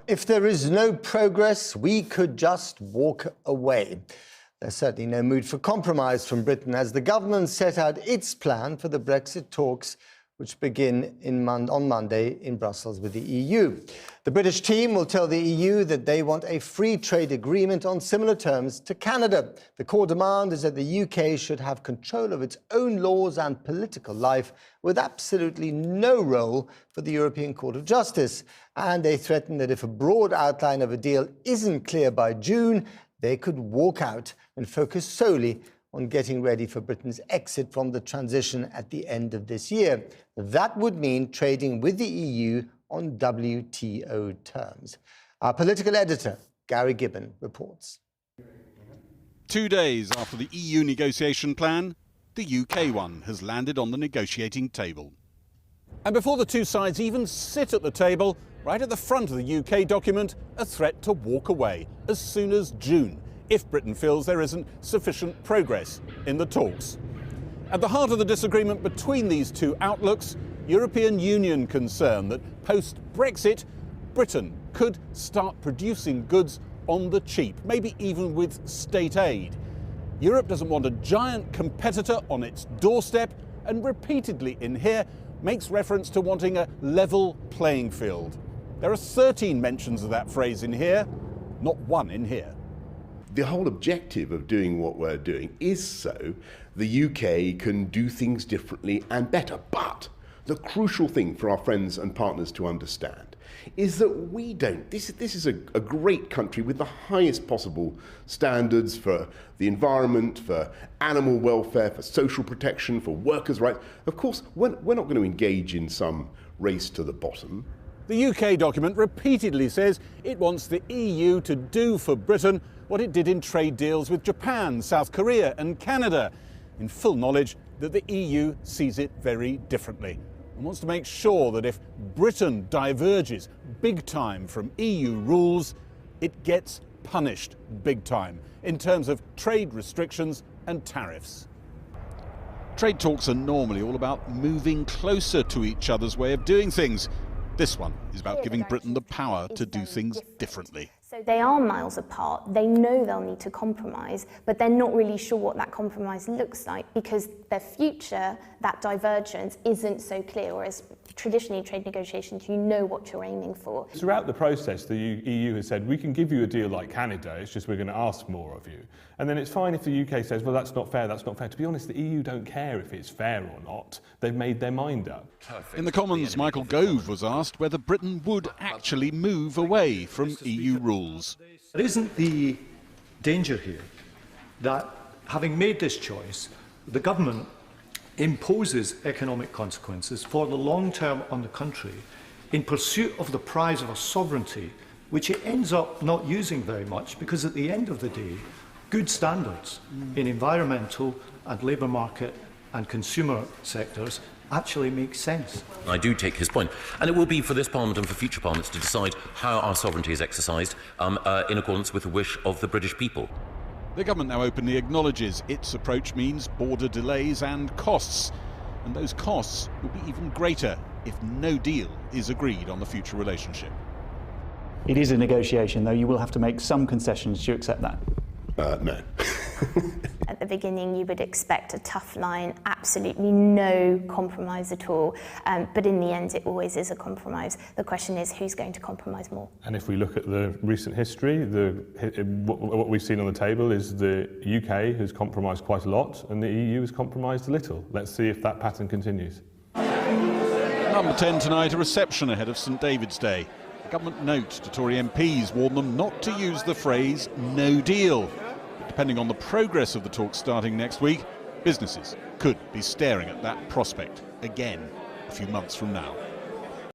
If there is no progress, we could just walk away. There's certainly no mood for compromise from Britain as the government set out its plan for the Brexit talks, which begin on Monday in Brussels with the EU. The British team will tell the EU that they want a free trade agreement on similar terms to Canada. The core demand is that the UK should have control of its own laws and political life, with absolutely no role for the European Court of Justice. And they threaten that if a broad outline of a deal isn't clear by June, they could walk out and focus solely on getting ready for Britain's exit from the transition at the end of this year. That would mean trading with the EU on WTO terms. Our political editor, Gary Gibbon, reports. 2 days after the EU negotiation plan, the UK one has landed on the negotiating table. And before the two sides even sit at the table, right at the front of the UK document, a threat to walk away as soon as June, if Britain feels there isn't sufficient progress in the talks. At the heart of the disagreement between these two outlooks, European Union concern that post-Brexit, Britain could start producing goods on the cheap, maybe even with state aid. Europe doesn't want a giant competitor on its doorstep, and repeatedly in here makes reference to wanting a level playing field. There are 13 mentions of that phrase in here, not one in here. The whole objective of doing what we're doing is so the UK can do things differently and better. But the crucial thing for our friends and partners to understand is that we don't. This is a great country with the highest possible standards for the environment, for animal welfare, for social protection, for workers' rights. Of course, we're not going to engage in some race to the bottom. The UK document repeatedly says it wants the EU to do for Britain what it did in trade deals with Japan, South Korea and Canada, in full knowledge that the EU sees it very differently and wants to make sure that if Britain diverges big time from EU rules, it gets punished big time in terms of trade restrictions and tariffs. Trade talks are normally all about moving closer to each other's way of doing things. This one is about giving Britain the power to do things differently. So they are miles apart. They know they'll need to compromise, but they're not really sure what that compromise looks like because their future, that divergence, isn't so clear. Whereas traditionally in trade negotiations, you know what you're aiming for. Throughout the process, the EU has said, we can give you a deal like Canada, it's just we're going to ask more of you. And then it's fine if the UK says, well, that's not fair, that's not fair. To be honest, the EU don't care if it's fair or not. They've made their mind up. In the Commons, Michael Gove was asked whether Britain would actually move away from EU rules. There isn't the danger here that, having made this choice, the government imposes economic consequences for the long term on the country in pursuit of the prize of a sovereignty which it ends up not using very much because at the end of the day, good standards in environmental and labour market and consumer sectors actually makes sense. I do take his point, and it will be for this Parliament and for future Parliaments to decide how our sovereignty is exercised in accordance with the wish of the British people. The government now openly acknowledges its approach means border delays and costs, and those costs will be even greater if no deal is agreed on the future relationship. It is a negotiation, though. You will have to make some concessions. Do you accept that? No. At the beginning, you would expect a tough line, absolutely no compromise at all. But in the end, it always is a compromise. The question is, who's going to compromise more? And if we look at the recent history, what we've seen on the table is the UK has compromised quite a lot and the EU has compromised a little. Let's see if that pattern continues. Number 10 tonight, a reception ahead of St David's Day. A government note to Tory MPs warned them not to use the phrase no deal. Depending on the progress of the talks starting next week, businesses could be staring at that prospect again a few months from now.